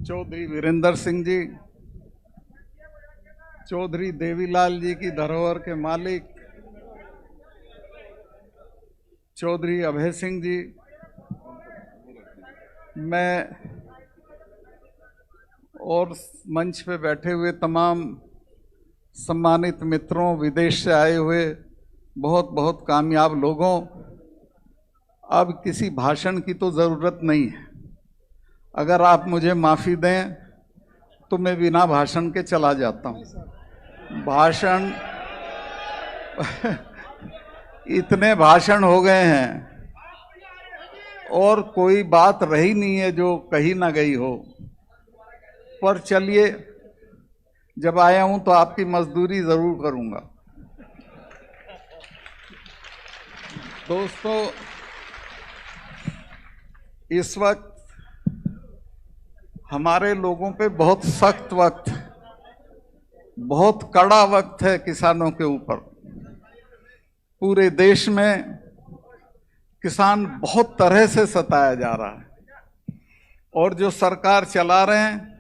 चौधरी वीरेंद्र सिंह जी, चौधरी देवीलाल जी की धरोहर के मालिक चौधरी अभय सिंह जी, मैं और मंच पे बैठे हुए तमाम सम्मानित मित्रों, विदेश से आए हुए बहुत बहुत कामयाब लोगों, अब किसी भाषण की तो ज़रूरत नहीं है। अगर आप मुझे माफ़ी दें तो मैं बिना भाषण के चला जाता हूँ। भाषण इतने भाषण हो गए हैं और कोई बात रही नहीं है जो कही ना गई हो। पर चलिए, जब आया हूं तो आपकी मजदूरी जरूर करूंगा। दोस्तों, इस वक्त हमारे लोगों पे बहुत सख्त वक्त, बहुत कड़ा वक्त है किसानों के ऊपर। पूरे देश में किसान बहुत तरह से सताया जा रहा है और जो सरकार चला रहे हैं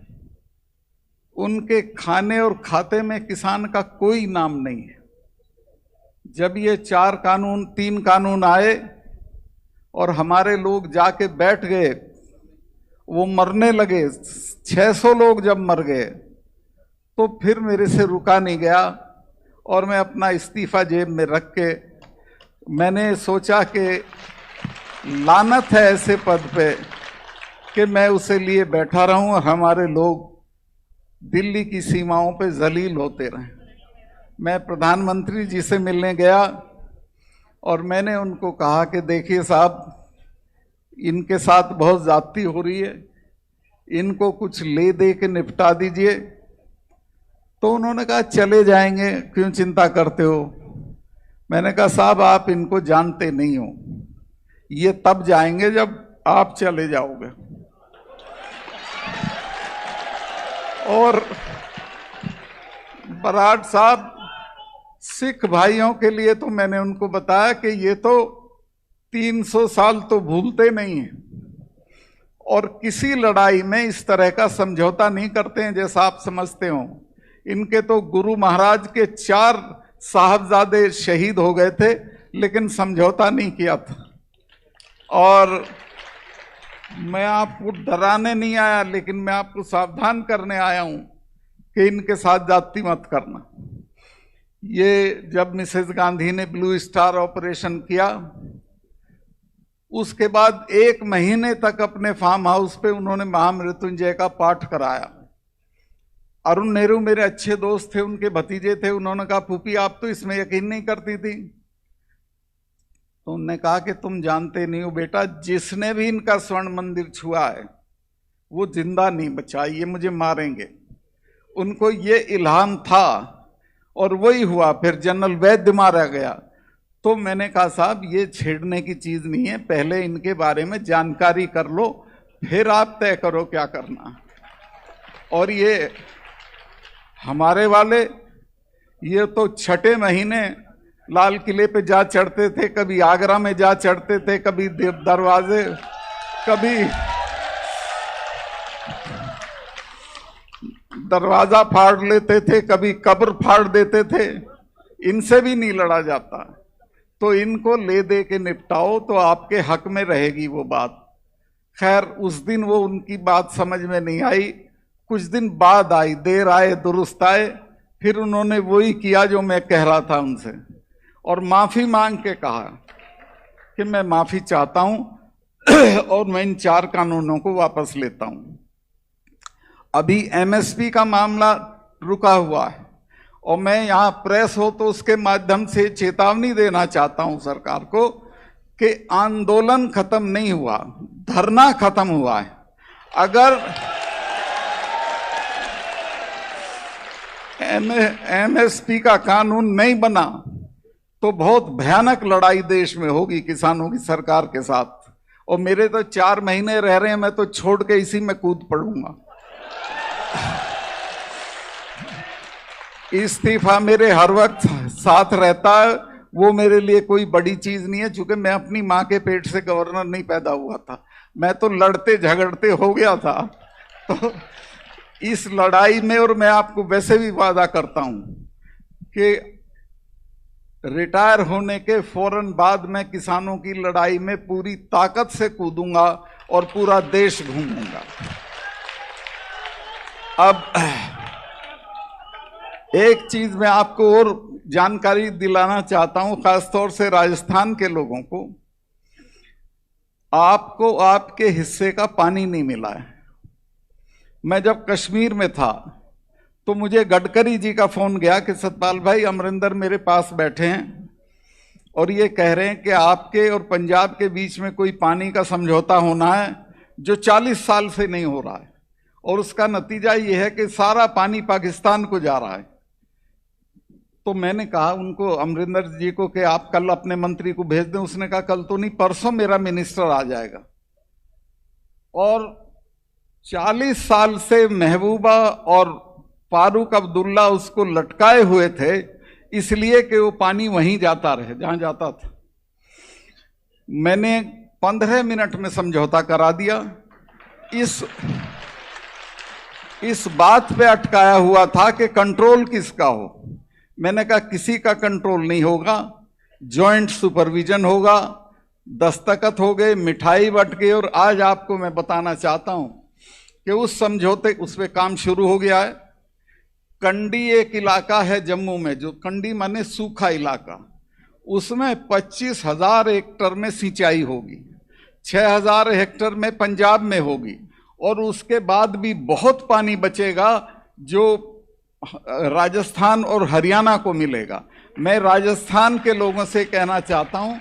उनके खाने और खाते में किसान का कोई नाम नहीं है। जब ये 3 कानून आए और हमारे लोग जाके बैठ गए, वो मरने लगे, 600 लोग जब मर गए, तो फिर मेरे से रुका नहीं गया और मैं अपना इस्तीफा जेब में रख के मैंने सोचा कि लानत है ऐसे पद पे कि मैं उसे लिए बैठा रहूं और हमारे लोग दिल्ली की सीमाओं पे जलील होते रहें। मैं प्रधानमंत्री जी से मिलने गया और मैंने उनको कहा कि देखिए साहब, इनके साथ बहुत ज्यादती हो रही है, इनको कुछ ले दे के निपटा दीजिए। तो उन्होंने कहा चले जाएंगे, क्यों चिंता करते हो। मैंने कहा साहब, आप इनको जानते नहीं हो, ये तब जाएंगे जब आप चले जाओगे। और बराड़ साहब, सिख भाइयों के लिए तो मैंने उनको बताया कि ये तो 300 साल तो भूलते नहीं हैं और किसी लड़ाई में इस तरह का समझौता नहीं करते हैं जैसा आप समझते हो। इनके तो गुरु महाराज के 4 साहबजादे शहीद हो गए थे, लेकिन समझौता नहीं किया था। और मैं आपको डराने नहीं आया, लेकिन मैं आपको सावधान करने आया हूं कि इनके साथ जाति मत करना। ये जब मिसेस गांधी ने ब्लू स्टार ऑपरेशन किया, उसके बाद 1 महीने तक अपने फार्म हाउस पे उन्होंने महामृत्युंजय का पाठ कराया। अरुण नेहरू मेरे अच्छे दोस्त थे, उनके भतीजे थे। उन्होंने कहा फूफी आप तो इसमें यकीन नहीं करती थी। तो उन्होंने कहा कि तुम जानते नहीं हो बेटा, जिसने भी इनका स्वर्ण मंदिर छुआ है वो जिंदा नहीं बचा, ये मुझे मारेंगे। उनको ये इल्हाम था और वही हुआ। फिर जनरल वैद्य मारा गया। तो मैंने कहा साहब, ये छेड़ने की चीज नहीं है, पहले इनके बारे में जानकारी कर लो, फिर आप तय करो क्या करना। और ये हमारे वाले, ये तो 6ठे महीने लाल किले पे जा चढ़ते थे, कभी आगरा में जा चढ़ते थे, कभी दरवाजे, कभी दरवाजा फाड़ लेते थे, कभी कब्र फाड़ देते थे। इनसे भी नहीं लड़ा जाता। तो इनको ले दे के निपटाओ तो आपके हक में रहेगी वो बात। खैर, उस दिन वो उनकी बात समझ में नहीं आई। कुछ दिन बाद आई, देर आए दुरुस्त आए। फिर उन्होंने वही किया जो मैं कह रहा था उनसे, और माफी मांग के कहा कि मैं माफी चाहता हूं और मैं इन 4 कानूनों को वापस लेता हूं। अभी एमएसपी का मामला रुका हुआ है और मैं यहां प्रेस हो तो उसके माध्यम से चेतावनी देना चाहता हूं सरकार को कि आंदोलन खत्म नहीं हुआ, धरना खत्म हुआ है। अगर एमएसपी का कानून नहीं बना तो बहुत भयानक लड़ाई देश में होगी किसानों की सरकार के साथ। और मेरे तो 4 महीने रह रहे हैं, मैं तो छोड़ के इसी में कूद पड़ूंगा। इस्तीफा मेरे हर वक्त साथ रहता है, वो मेरे लिए कोई बड़ी चीज नहीं है, क्योंकि मैं अपनी माँ के पेट से गवर्नर नहीं पैदा हुआ था। मैं तो लड़ते झगड़ते हो गया था। तो इस लड़ाई में, और मैं आपको वैसे भी वादा करता हूं कि रिटायर होने के फौरन बाद मैं किसानों की लड़ाई में पूरी ताकत से कूदूंगा और पूरा देश घूमूंगा। अब एक चीज मैं आपको और जानकारी दिलाना चाहता हूं, खासतौर से राजस्थान के लोगों को। आपको आपके हिस्से का पानी नहीं मिला है। मैं जब कश्मीर में था तो मुझे गडकरी जी का फोन गया कि सतपाल भाई, अमरिंदर मेरे पास बैठे हैं और ये कह रहे हैं कि आपके और पंजाब के बीच में कोई पानी का समझौता होना है जो 40 साल से नहीं हो रहा है, और उसका नतीजा ये है कि सारा पानी पाकिस्तान को जा रहा है। तो मैंने कहा उनको, अमरिंदर जी को, कि आप कल अपने मंत्री को भेज दें। उसने कहा कल तो नहीं, परसों मेरा मिनिस्टर आ जाएगा। और 40 साल से महबूबा और फारूक अब्दुल्ला उसको लटकाए हुए थे, इसलिए कि वो पानी वहीं जाता रहे जहां जाता था। मैंने 15 मिनट में समझौता करा दिया। इस बात पे अटकाया हुआ था कि कंट्रोल किसका हो। मैंने कहा किसी का कंट्रोल नहीं होगा, जॉइंट सुपरविजन होगा। दस्तखत हो गए, मिठाई बट गई, और आज आपको मैं बताना चाहता हूं कि उस समझौते, उस पे काम शुरू हो गया है। कंडी एक इलाका है जम्मू में, जो कंडी माने सूखा इलाका, उसमें 25,000 हेक्टर में सिंचाई होगी, 6,000 हेक्टर में पंजाब में होगी, और उसके बाद भी बहुत पानी बचेगा जो राजस्थान और हरियाणा को मिलेगा। मैं राजस्थान के लोगों से कहना चाहता हूं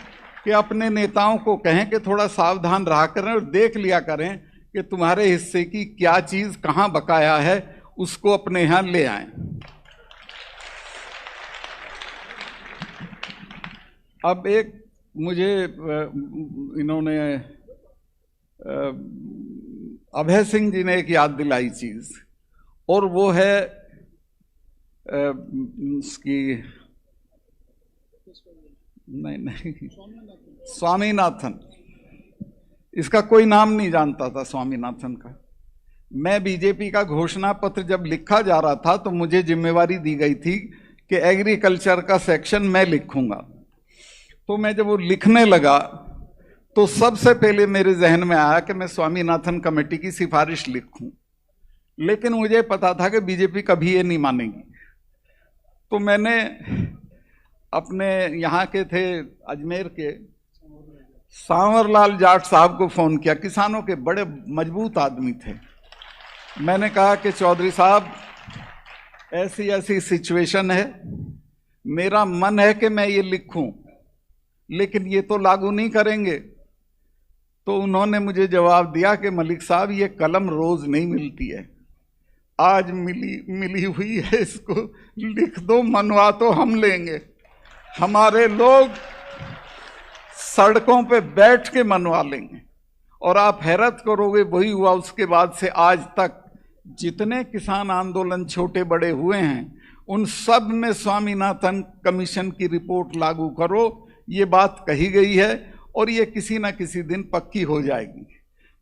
कि अपने नेताओं को कहें कि थोड़ा सावधान रहा करें और देख लिया करें कि तुम्हारे हिस्से की क्या चीज कहां बकाया है, उसको अपने यहां ले आएं। अब एक मुझे इन्होंने अभय सिंह जी ने एक याद दिलाई चीज, और वो है उसकी, नहीं, स्वामीनाथन। इसका कोई नाम नहीं जानता था स्वामीनाथन का। मैं बीजेपी का घोषणा पत्र जब लिखा जा रहा था तो मुझे जिम्मेवारी दी गई थी कि एग्रीकल्चर का सेक्शन मैं लिखूंगा। तो मैं जब वो लिखने लगा तो सबसे पहले मेरे जहन में आया कि मैं स्वामीनाथन कमेटी की सिफारिश लिखूं, लेकिन मुझे पता था कि बीजेपी कभी ये नहीं मानेगी। तो मैंने अपने यहाँ के थे, अजमेर के सांवरलाल जाट साहब को फोन किया। किसानों के बड़े मजबूत आदमी थे। मैंने कहा कि चौधरी साहब, ऐसी ऐसी सिचुएशन है, मेरा मन है कि मैं ये लिखूं, लेकिन ये तो लागू नहीं करेंगे। तो उन्होंने मुझे जवाब दिया कि मलिक साहब, ये कलम रोज नहीं मिलती है, आज मिली हुई है, इसको लिख दो, मनवा तो हम लेंगे। हमारे लोग सड़कों पे बैठ के मनवा लेंगे। और आप हैरत करोगे, वही हुआ। उसके बाद से आज तक जितने किसान आंदोलन छोटे बड़े हुए हैं, उन सब में स्वामीनाथन कमीशन की रिपोर्ट लागू करो, ये बात कही गई है, और ये किसी ना किसी दिन पक्की हो जाएगी।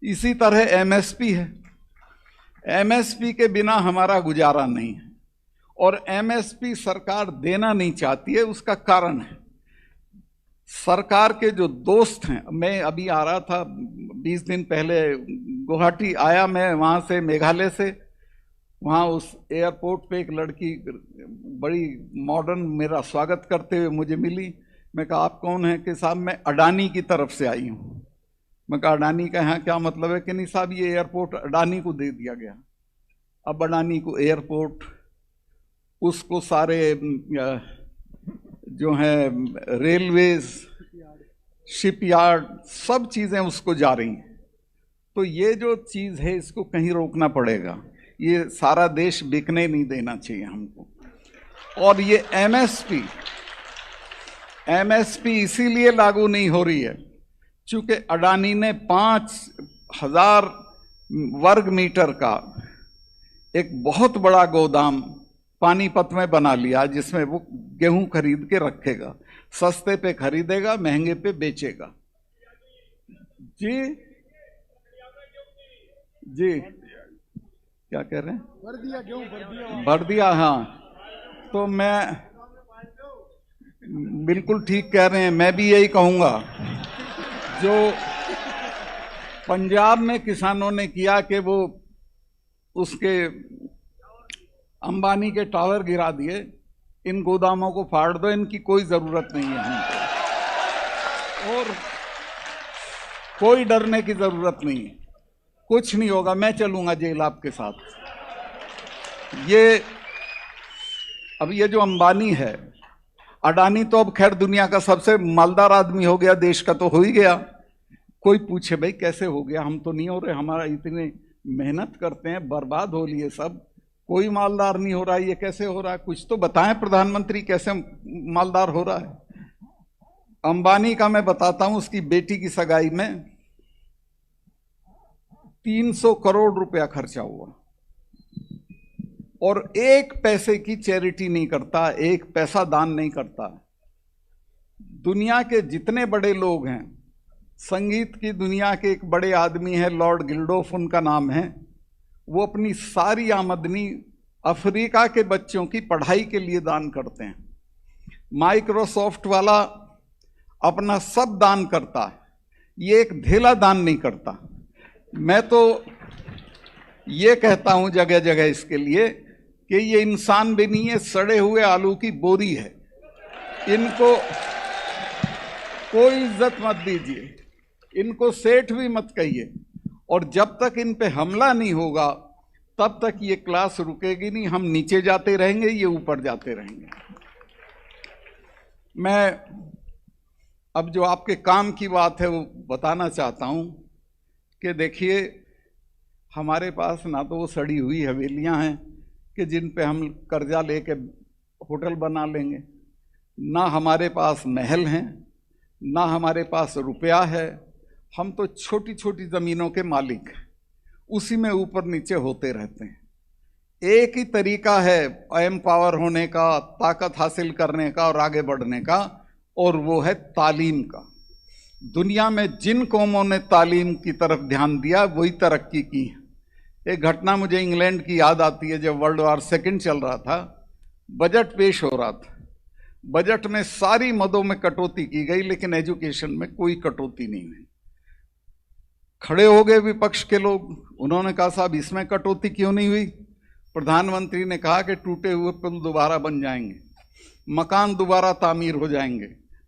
इसी तरह एमएसपी है। एमएसपी के बिना हमारा गुजारा नहीं है, और एमएसपी सरकार देना नहीं चाहती है। उसका कारण है, सरकार के जो दोस्त हैं। मैं अभी आ रहा था 20 दिन पहले, गुवाहाटी आया मैं, वहाँ से, मेघालय से। वहाँ उस एयरपोर्ट पे एक लड़की बड़ी मॉडर्न मेरा स्वागत करते हुए मुझे मिली। मैं कहा आप कौन हैं? कि साहब मैं अडानी की तरफ से आई हूँ। मैं कहा अडानी का यहाँ क्या मतलब है? कि नहीं साहब, ये एयरपोर्ट अडानी को दे दिया गया। अब अडानी को एयरपोर्ट, उसको सारे जो है रेलवेज, शिपयार्ड, सब चीजें उसको जा रही हैं। तो ये जो चीज है, इसको कहीं रोकना पड़ेगा। ये सारा देश बिकने नहीं देना चाहिए हमको। और ये एमएसपी इसीलिए लागू नहीं हो रही है क्योंकि अडानी ने 5,000 वर्ग मीटर का एक बहुत बड़ा गोदाम पानीपत में बना लिया, जिसमें वो गेहूं खरीद के रखेगा, सस्ते पे खरीदेगा, महंगे पे बेचेगा। जी जी, क्या कह रहे हैं? भर दिया। हाँ, तो मैं बिल्कुल ठीक कह रहे हैं। मैं भी यही कहूंगा, जो पंजाब में किसानों ने किया कि वो उसके अंबानी के टावर गिरा दिए, इन गोदामों को फाड़ दो, इनकी कोई जरूरत नहीं है हमको, और कोई डरने की जरूरत नहीं है, कुछ नहीं होगा, मैं चलूंगा जेल आपके साथ। ये जो अंबानी है, अडानी तो अब खैर दुनिया का सबसे मालदार आदमी हो गया, देश का तो हो ही गया। कोई पूछे भाई कैसे हो गया? हम तो नहीं हो रहे, हमारा इतने मेहनत करते हैं, बर्बाद हो लिए सब, कोई मालदार नहीं हो रहा, ये कैसे हो रहा है? कुछ तो बताएं प्रधानमंत्री, कैसे मालदार हो रहा है? अंबानी का मैं बताता हूं, उसकी बेटी की सगाई में 300 करोड़ रुपया खर्चा हुआ, और एक पैसे की चैरिटी नहीं करता, एक पैसा दान नहीं करता। दुनिया के जितने बड़े लोग हैं, संगीत की दुनिया के एक बड़े आदमी है लॉर्ड गिल्डोफ, उनका नाम है, वो अपनी सारी आमदनी अफ्रीका के बच्चों की पढ़ाई के लिए दान करते हैं। माइक्रोसॉफ्ट वाला अपना सब दान करता है, ये एक धेला दान नहीं करता। मैं तो ये कहता हूं जगह जगह इसके लिए कि ये इंसान भी नहीं है, सड़े हुए आलू की बोरी है, इनको कोई इज्जत मत दीजिए, इनको सेठ भी मत कहिए, और जब तक इन पे हमला नहीं होगा तब तक ये क्लास रुकेगी नहीं। हम नीचे जाते रहेंगे, ये ऊपर जाते रहेंगे। मैं अब जो आपके काम की बात है वो बताना चाहता हूं कि देखिए, हमारे पास ना तो वो सड़ी हुई हवेलियां हैं कि जिन पे हम कर्जा लेके होटल बना लेंगे, ना हमारे पास महल हैं, ना हमारे पास रुपया है। हम तो छोटी छोटी जमीनों के मालिक हैं, उसी में ऊपर नीचे होते रहते हैं। एक ही तरीका है एम्पावर होने का, ताकत हासिल करने का और आगे बढ़ने का, और वो है तालीम का। दुनिया में जिन कौमों ने तालीम की तरफ ध्यान दिया वही तरक्की की है। एक घटना मुझे इंग्लैंड की याद आती है, जब वर्ल्ड वॉर सेकंड चल रहा था, बजट पेश हो रहा था। बजट में सारी मदों में कटौती की गई, लेकिन एजुकेशन में कोई कटौती नहीं हुई। खड़े हो गए विपक्ष के लोग, उन्होंने कहा साहब इसमें कटौती क्यों नहीं हुई? प्रधानमंत्री ने कहा कि टूटे हुए पुल दोबारा बन जाएंगे, मकान दोबारा तामीर हो जाएंगे,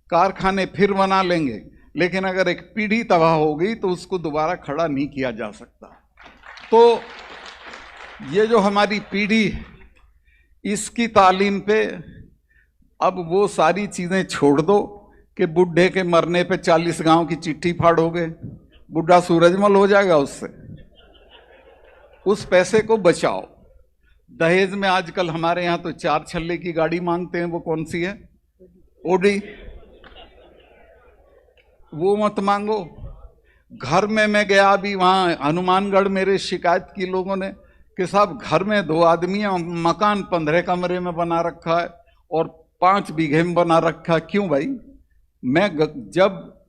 कारखाने फिर बना लेंगे, लेकिन अगर एक पीढ़ी तबाह हो गई तो उसको दोबारा खड़ा नहीं किया जा सकता। तो ये जो हमारी पीढ़ी, इसकी तालीम पे अब वो सारी चीजें छोड़ दो कि बुढ़े के मरने पे 40 गांव की चिट्ठी फाड़ोगे, बुढ़ा सूरजमल हो जाएगा उससे। उस पैसे को बचाओ। दहेज में आजकल हमारे यहाँ तो 4 छल्ले की गाड़ी मांगते हैं, वो कौन सी है? ओडी। वो मत मांगो। घर में मैं गया अभी, वहां हनुमानगढ़ मेरे शिकायत की लोगों ने कि साहब घर में 2 आदमी हैं, मकान 15 कमरे में बना रखा है और 5 बीघे में बना रखा है। क्यों भाई? मैं जब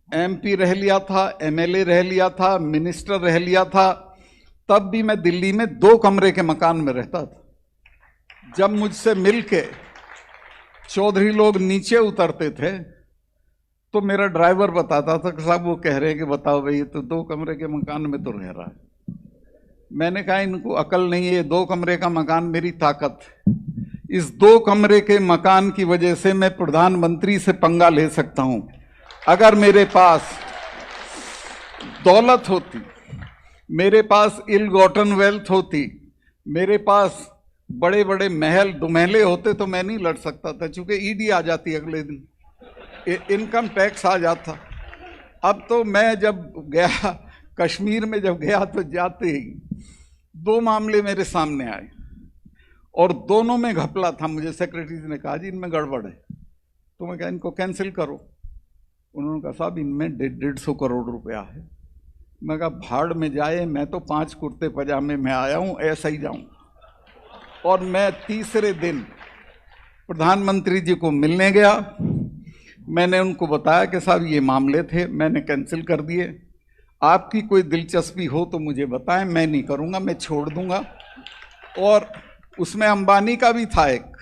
एमपी रह लिया था, एमएलए रह लिया था, मिनिस्टर रह लिया था, तब भी मैं दिल्ली में 2 कमरे के मकान में रहता था। जब मुझसे मिलके चौधरी लोग नीचे उतरते थे तो मेरा ड्राइवर बताता था कि साहब वो कह रहे हैं कि बताओ भाई, ये तो 2 कमरे के मकान में तो रह रहा है। मैंने कहा इनको अकल नहीं है, 2 कमरे का मकान मेरी ताकत है। इस 2 कमरे के मकान की वजह से मैं प्रधानमंत्री से पंगा ले सकता हूं। अगर मेरे पास दौलत होती, मेरे पास इल गॉटन वेल्थ होती, मेरे पास बड़े बड़े महल दुमहले होते तो मैं नहीं लड़ सकता था, क्योंकि ईडी आ जाती अगले दिन, इनकम टैक्स आ जाता। अब तो मैं जब गया कश्मीर में, जब गया तो जाते ही 2 मामले मेरे सामने आए और दोनों में घपला था। मुझे सेक्रेटरी ने कहा जी इनमें गड़बड़ है, तो मैं कहा इनको कैंसिल करो। उन्होंने कहा साहब इनमें 150 करोड़ रुपया है। मैं कहा भाड़ में जाए, मैं तो 5 कुर्ते पजामे में आया हूं, ऐसा ही जाऊं। और मैं तीसरे दिन प्रधानमंत्री जी को मिलने गया। मैंने उनको बताया कि साहब ये मामले थे, मैंने कैंसिल कर दिए। आपकी कोई दिलचस्पी हो तो मुझे बताएं, मैं नहीं करूंगा, मैं छोड़ दूंगा। और उसमें अंबानी का भी था एक,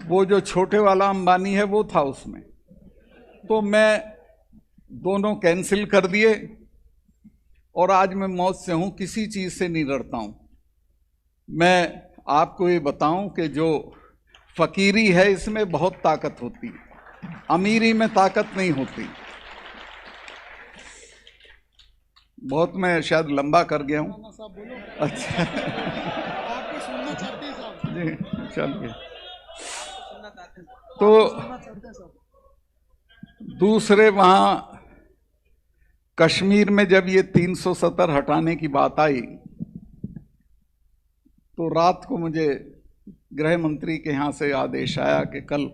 वो जो छोटे वाला अंबानी है वो था उसमें, तो मैं दोनों कैंसिल कर दिए और आज मैं मौत से हूं, किसी चीज से नहीं डरता हूं। मैं आपको ये बताऊं कि जो फकीरी है इसमें बहुत ताकत होती है, अमीरी में ताकत नहीं होती। बहुत मैं शायद लंबा कर गया हूं। अच्छा जी, चलिए। तो दूसरे वहां कश्मीर में जब ये 370 हटाने की बात आई तो रात को मुझे गृह मंत्री के यहाँ से आदेश आया कि कल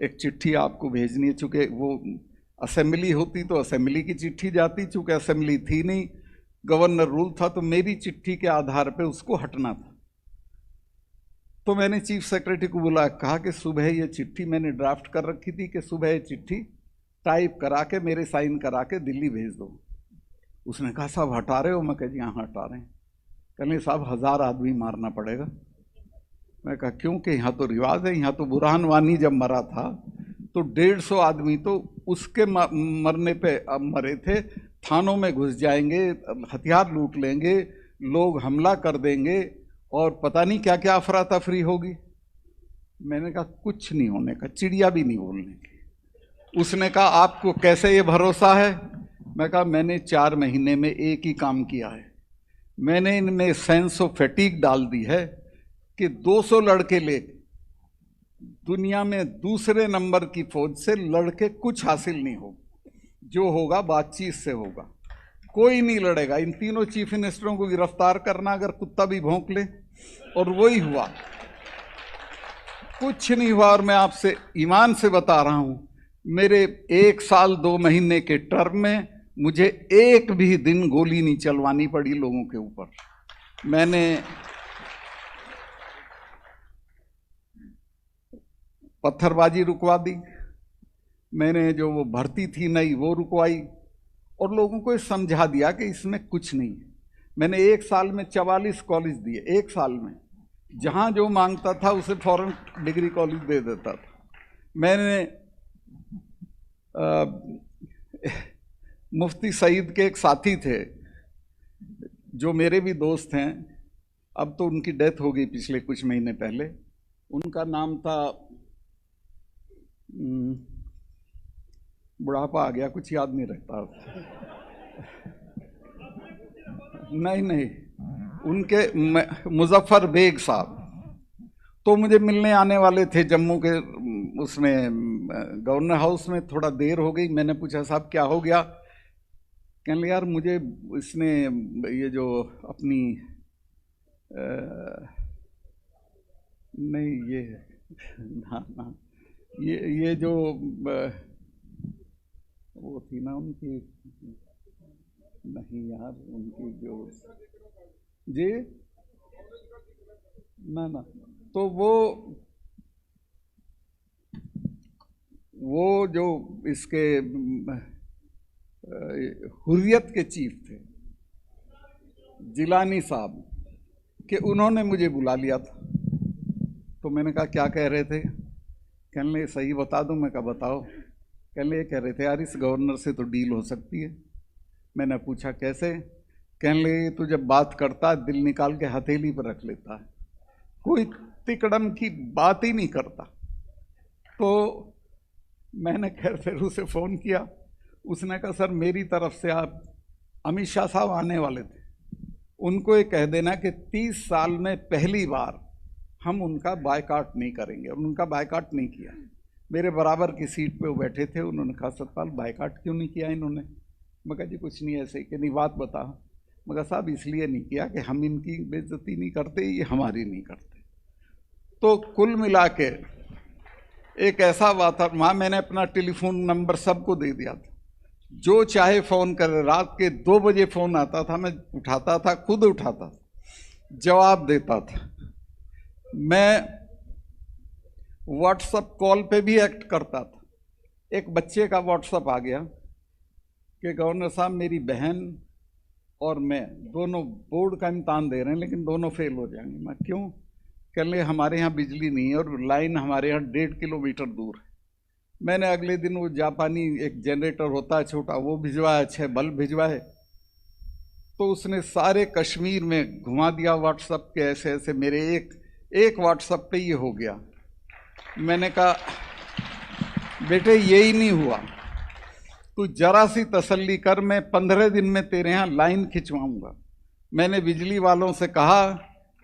एक चिट्ठी आपको भेजनी है। चूंकि वो असेंबली होती तो असेंबली की चिट्ठी जाती, चूंकि असेंबली थी नहीं, गवर्नर रूल था, तो मेरी चिट्ठी के आधार पे उसको हटना था। तो मैंने चीफ सेक्रेटरी को बुलाया, कहा कि सुबह ये चिट्ठी मैंने ड्राफ्ट कर रखी थी कि सुबह ये चिट्ठी टाइप करा के मेरे साइन करा के दिल्ली भेज दो। उसने कहा साहब हटा रहे हो? मैं कहा जी हाँ हटा रहे हैं। कहने साहब 1000 आदमी मारना पड़ेगा। मैं कहा क्यों? कि यहाँ तो रिवाज है, यहाँ तो बुरहान वानी जब मरा था तो 150 आदमी तो उसके मरने पे अब मरे थे, थानों में घुस जाएंगे, हथियार लूट लेंगे, लोग हमला कर देंगे और पता नहीं क्या क्या अफरा तफरी होगी। मैंने कहा कुछ नहीं होने का, चिड़िया भी नहीं बोलने की। उसने कहा आपको कैसे ये भरोसा है? मैं कहा मैंने 4 महीने में एक ही काम किया है, मैंने इनमें सेंस ऑफ फैटिग डाल दी है कि 200 लड़के ले दुनिया में दूसरे नंबर की फौज से लड़के कुछ हासिल नहीं होगा, जो होगा बातचीत से होगा, कोई नहीं लड़ेगा। इन तीनों चीफ मिनिस्टरों को गिरफ्तार करना अगर कुत्ता भी भौंक ले, और वही हुआ, कुछ नहीं हुआ। और मैं आपसे ईमान से बता रहा हूं, मेरे 1 साल 2 महीने के टर्म में मुझे एक भी दिन गोली नहीं चलवानी पड़ी लोगों के ऊपर। मैंने पत्थरबाजी रुकवा दी, मैंने जो वो भर्ती थी नई वो रुकवाई, और लोगों को समझा दिया कि इसमें कुछ नहीं है। मैंने 1 साल में 44 कॉलेज दिए, 1 साल में, जहां जो मांगता था उसे फौरन डिग्री कॉलेज दे देता था। मैंने मुफ्ती सईद के एक साथी थे जो मेरे भी दोस्त हैं, अब तो उनकी डेथ हो गई पिछले कुछ महीने पहले। उनका नाम था, बुढ़ापा आ गया, कुछ याद नहीं रहता। नहीं, उनके मुजफ्फर बेग साहब तो मुझे मिलने आने वाले थे जम्मू के, उसमें गवर्नर हाउस में। थोड़ा देर हो गई, मैंने पूछा साहब क्या हो गया? कहने लगे यार मुझे इसने ये जो अपनी नहीं ये ना ये जो वो थी ना उनकी, नहीं यार उनकी जो जी ना तो वो जो इसके हुर्रियत के चीफ थे जिलानी साहब कि उन्होंने मुझे बुला लिया था। तो मैंने कहा क्या कह रहे थे? कहने लगे सही बता दूं? मैं कहा बताओ। कहने लगे कह रहे थे यार इस गवर्नर से तो डील हो सकती है। मैंने पूछा कैसे? कहने लगे तो जब बात करता है दिल निकाल के हथेली पर रख लेता है, कोई तिकड़म की बात ही नहीं करता। तो मैंने खैर फिर उसे फ़ोन किया, उसने कहा सर मेरी तरफ से आप, अमित शाह साहब आने वाले थे, उनको ये कह देना कि 30 साल में पहली बार हम उनका बायकाट नहीं करेंगे। और उनका बायकाट नहीं किया। मेरे बराबर की सीट पे वो बैठे थे, उन्होंने कहा सतपाल बायकाट क्यों नहीं किया इन्होंने? मैं कहा जी कुछ नहीं ऐसे कि नहीं बात बता। मैं कहा साहब इसलिए नहीं किया कि हम इनकी बेइज्जती नहीं करते, ये हमारी नहीं करते। तो कुल मिला के एक ऐसा बात था, वहाँ मैंने अपना टेलीफोन नंबर सबको दे दिया था, जो चाहे फ़ोन करे। रात के 2 बजे फ़ोन आता था, मैं उठाता था, खुद उठाता था, जवाब देता था। मैं व्हाट्सएप कॉल पे भी एक्ट करता था। एक बच्चे का व्हाट्सएप आ गया कि गवर्नर साहब मेरी बहन और मैं दोनों बोर्ड का इम्तहान दे रहे हैं लेकिन दोनों फेल हो जाएंगे। मैं क्यों? कह ले हमारे यहाँ बिजली नहीं है और लाइन हमारे यहाँ 1.5 किलोमीटर दूर है। मैंने अगले दिन वो जापानी एक जनरेटर होता है छोटा, वो भिजवाया, 6 बल्ब भिजवाए। तो उसने सारे कश्मीर में घुमा दिया व्हाट्सएप के, ऐसे ऐसे मेरे एक व्हाट्सएप पे ये हो गया। मैंने कहा बेटे यही नहीं हुआ, तू जरा सी तसल्ली कर, मैं 15 दिन में तेरे यहाँ लाइन खिंचवाऊंगा। मैंने बिजली वालों से कहा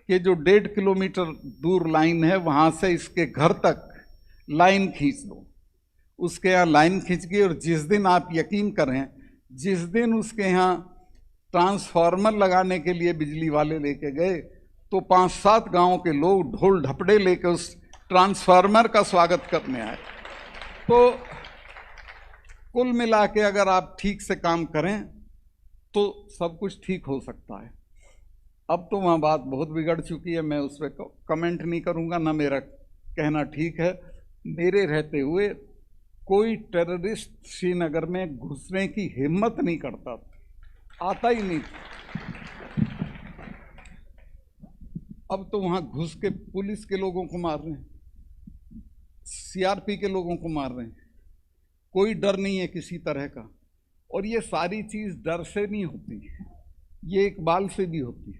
कि जो 1.5 किलोमीटर दूर लाइन है वहाँ से इसके घर तक लाइन खींच दो। उसके यहाँ लाइन खींच गई और जिस दिन आप यकीन करें, जिस दिन उसके यहाँ ट्रांसफार्मर लगाने के लिए बिजली वाले लेके गए तो 5-7 गांव के लोग ढोल ढपड़े लेके उस ट्रांसफार्मर का स्वागत करने आए। तो कुल मिला के अगर आप ठीक से काम करें तो सब कुछ ठीक हो सकता है। अब तो वहाँ बात बहुत बिगड़ चुकी है, मैं उस पर कमेंट नहीं करूँगा, ना मेरा कहना ठीक है। मेरे रहते हुए कोई टेररिस्ट श्रीनगर में घुसने की हिम्मत नहीं करता, आता ही नहीं। अब तो वहाँ घुस के पुलिस के लोगों को मार रहे हैं, सीआरपी के लोगों को मार रहे हैं, कोई डर नहीं है किसी तरह का। और ये सारी चीज़ डर से नहीं होती, ये इकबाल से भी होती है।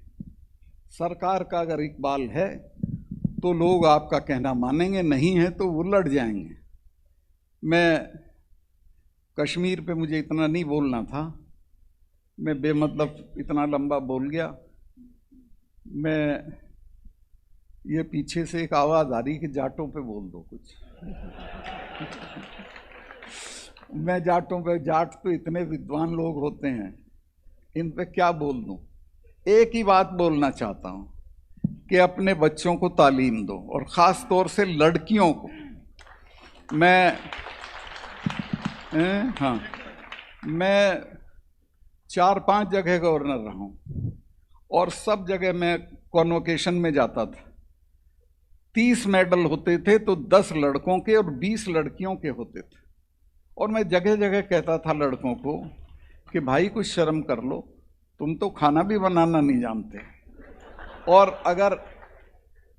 सरकार का अगर इकबाल है तो लोग आपका कहना मानेंगे, नहीं है तो वो लड़ जाएंगे। मैं कश्मीर पे मुझे इतना नहीं बोलना था, मैं बेमतलब इतना लंबा बोल गया। मैं ये पीछे से एक आवाज़ आ रही कि जाटों पे बोल दो कुछ। मैं जाटों पे, जाट तो इतने विद्वान लोग होते हैं, इन पे क्या बोल दूं। एक ही बात बोलना चाहता हूं कि अपने बच्चों को तालीम दो और ख़ास तौर से लड़कियों को। मैं 4-5 जगह गवर्नर रहा हूं और सब जगह मैं कॉन्वोकेशन में जाता था। 30 मेडल होते थे तो 10 लड़कों के और 20 लड़कियों के होते थे। और मैं जगह जगह कहता था लड़कों को कि भाई कुछ शर्म कर लो, तुम तो खाना भी बनाना नहीं जानते। और अगर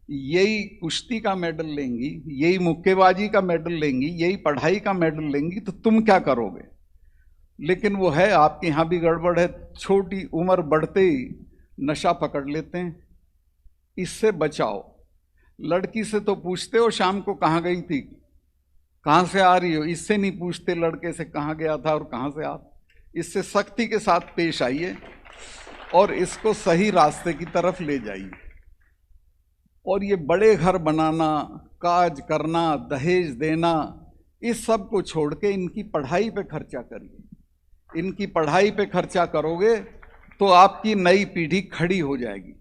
यही कुश्ती का मेडल लेंगी, यही मुक्केबाजी का मेडल लेंगी, यही पढ़ाई का मेडल लेंगी तो तुम क्या करोगे? लेकिन वो है, आपके यहाँ भी गड़बड़ है। छोटी उम्र बढ़ते ही नशा पकड़ लेते हैं, इससे बचाओ। लड़की से तो पूछते हो शाम को कहाँ गई थी, कहाँ से आ रही हो, इससे नहीं पूछते लड़के से कहाँ गया था और कहाँ से आ। इससे सख्ती के साथ पेश आइए और इसको सही रास्ते की तरफ ले जाइए। और ये बड़े घर बनाना, काज करना, दहेज देना, इस सब को छोड़ के इनकी पढ़ाई पे खर्चा करिए। इनकी पढ़ाई पे खर्चा करोगे तो आपकी नई पीढ़ी खड़ी हो जाएगी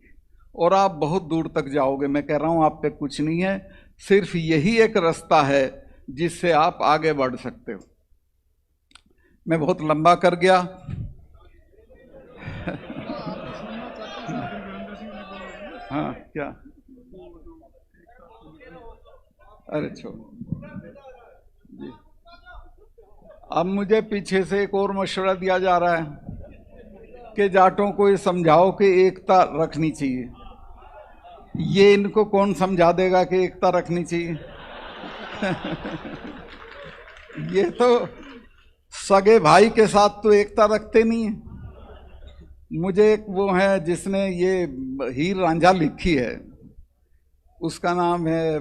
और आप बहुत दूर तक जाओगे। मैं कह रहा हूँ आप पे कुछ नहीं है, सिर्फ यही एक रास्ता है जिससे आप आगे बढ़ सकते हो। मैं बहुत लंबा कर गया। हाँ क्या? अरे छोड़ो जी। अब मुझे पीछे से एक और मशवरा दिया जा रहा है कि जाटों को ये समझाओ कि एकता रखनी चाहिए। ये इनको कौन समझा देगा कि एकता रखनी चाहिए? ये तो सगे भाई के साथ तो एकता रखते नहीं है। मुझे एक वो है जिसने ये हीर रांझा लिखी है, उसका नाम है,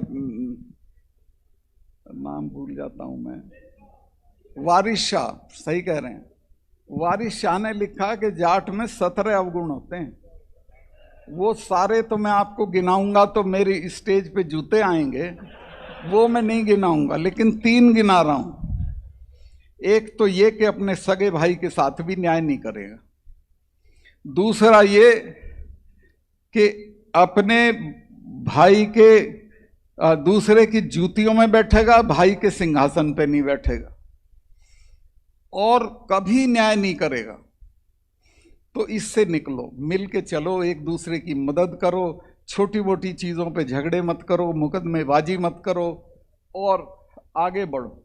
नाम भूल जाता हूं मैं, वारिस शाह, सही कह रहे हैं। वारिस शाह ने लिखा कि जाट में 17 अवगुण होते हैं। वो सारे तो मैं आपको गिनाऊंगा तो मेरी स्टेज पे जूते आएंगे, वो मैं नहीं गिनाऊंगा, लेकिन 3 गिना रहा हूं। एक तो ये कि अपने सगे भाई के साथ भी न्याय नहीं करेगा। दूसरा ये कि अपने भाई के दूसरे की जूतियों में बैठेगा, भाई के सिंहासन पे नहीं बैठेगा और कभी न्याय नहीं करेगा। तो इससे निकलो, मिल के चलो, एक दूसरे की मदद करो, छोटी मोटी चीज़ों पे झगड़े मत करो, मुकदमेबाजी मत करो और आगे बढ़ो।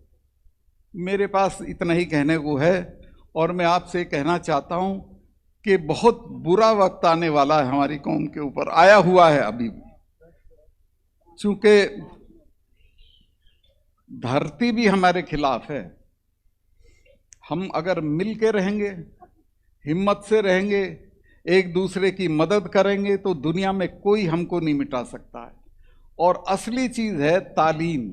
मेरे पास इतना ही कहने को है और मैं आपसे कहना चाहता हूं कि बहुत बुरा वक्त आने वाला है हमारी कौम के ऊपर, आया हुआ है अभी। चूंकि धरती भी हमारे खिलाफ है, हम अगर मिल के रहेंगे, हिम्मत से रहेंगे, एक दूसरे की मदद करेंगे तो दुनिया में कोई हमको नहीं मिटा सकता है। और असली चीज है तालीम।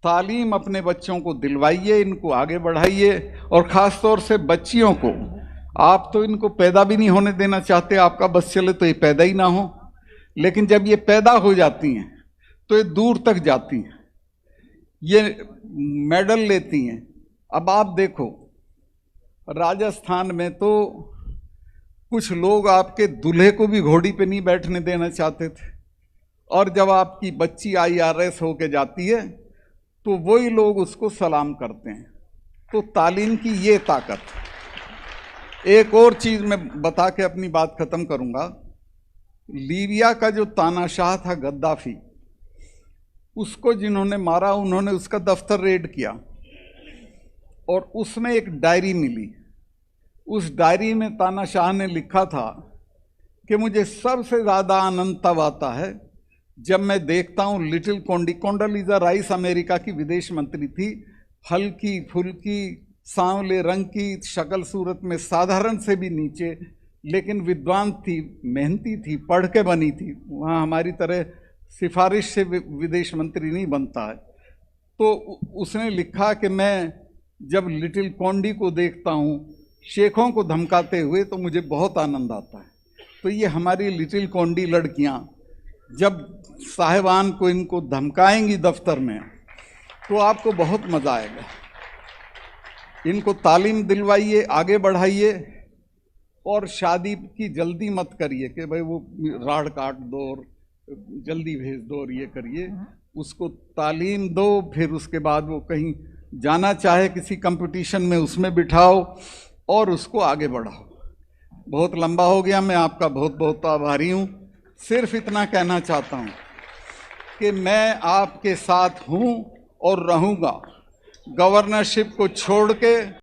तालीम अपने बच्चों को दिलवाइए, इनको आगे बढ़ाइए, और खास तौर से बच्चियों को। आप तो इनको पैदा भी नहीं होने देना चाहते, आपका बस चले तो ये पैदा ही ना हो, लेकिन जब ये पैदा हो जाती हैं तो ये दूर तक जाती हैं, ये मेडल लेती हैं। अब आप देखो, राजस्थान में तो कुछ लोग आपके दूल्हे को भी घोड़ी पे नहीं बैठने देना चाहते थे, और जब आपकी बच्ची IRS होके जाती है तो वही लोग उसको सलाम करते हैं। तो तालीम की ये ताकत। एक और चीज मैं बता के अपनी बात खत्म करूंगा। लीबिया का जो तानाशाह था गद्दाफी, उसको जिन्होंने मारा, उन्होंने उसका दफ्तर रेड किया और उसमें एक डायरी मिली। उस डायरी में तानाशाह ने लिखा था कि मुझे सबसे ज्यादा आनंद तब आता है जब मैं देखता हूं लिटिल कोंडोलीजा राइस अमेरिका की विदेश मंत्री थी, हल्की फुल्की सांवले रंग की शक्ल सूरत में, साधारण से भी नीचे, लेकिन विद्वान थी, मेहनती थी, पढ़ के बनी थी। वहाँ हमारी तरह सिफारिश से विदेश मंत्री नहीं बनता है। तो उसने लिखा कि मैं जब लिटिल कोंडी को देखता हूँ शेखों को धमकाते हुए तो मुझे बहुत आनंद आता है। तो ये हमारी लिटिल कोंडी लड़कियाँ जब साहिबान को इनको धमकाएंगी दफ्तर में तो आपको बहुत मज़ा आएगा। इनको तालीम दिलवाइए, आगे बढ़ाइए, और शादी की जल्दी मत करिए कि भाई वो राड़ काट दो और जल्दी भेज दो और ये करिए। उसको तालीम दो, फिर उसके बाद वो कहीं जाना चाहे किसी कंपटीशन में, उसमें बिठाओ और उसको आगे बढ़ाओ। बहुत लंबा हो गया, मैं आपका बहुत बहुत आभारी हूँ। सिर्फ इतना कहना चाहता हूँ कि मैं आपके साथ हूँ और रहूँगा। गवर्नरशिप को छोड़ के